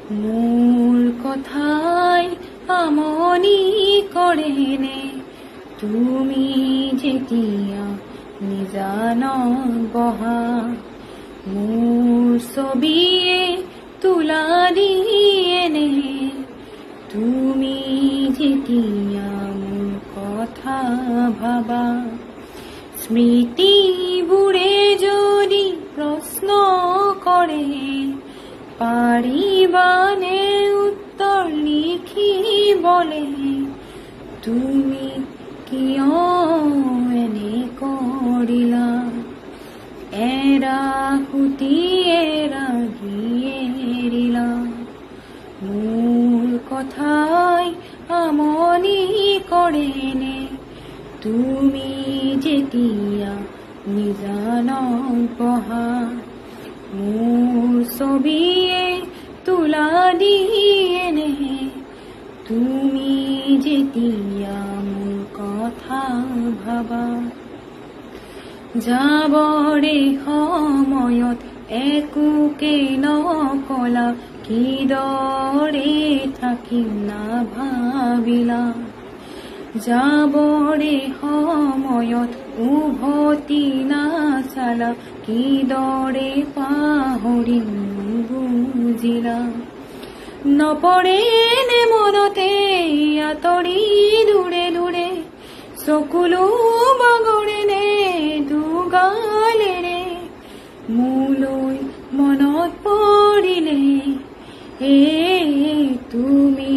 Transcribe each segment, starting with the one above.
মোৰ কথাই আমনি কৰেনে তুমি যেতিয়া নিজানত বহা মোৰ ছবিয়ে তোলা দিয়েনে তুমি যেতিয়া মোৰ কথা ভাবা স্মৃতিবোৰে যদি প্ৰশ্ন কৰে পাৰিবানে উত্তৰ লিখিবলে তুমি কিয় এনে কৰিলা এৰা সুতি এৰিলা মোৰ কথাই আমনি কৰেনে তুমি যেতিয়া নিজানত বহা মোৰ ছবিয়ে তোলা দিয়েনে তুমি যেতিয়া মোৰ কথা ভাবা যাবৰে সময়ত একোকে নকলা কিদৰে থাকিম নাভাবিলা যাবৰে সময়ত উভতি নাচালা কিদৰে পাহৰিম বুজিলা নপৰেনে মনতে আঁতৰি দূৰে দূৰে চকুলো বাগৰেনে দুগালেৰে মোলৈ মনত পৰিলে তুমি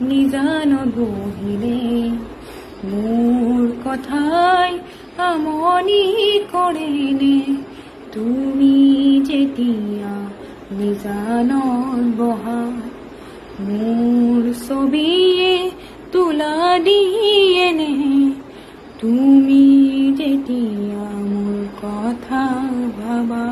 নিজানত বহিলে মোৰ কথাই আমনি কৰেনে তুমি যেতিয়া নিজানত বহা মোৰ ছবিয়ে তোলা দিয়েনে তুমি যেতিয়া মোৰ কথা ভাবা।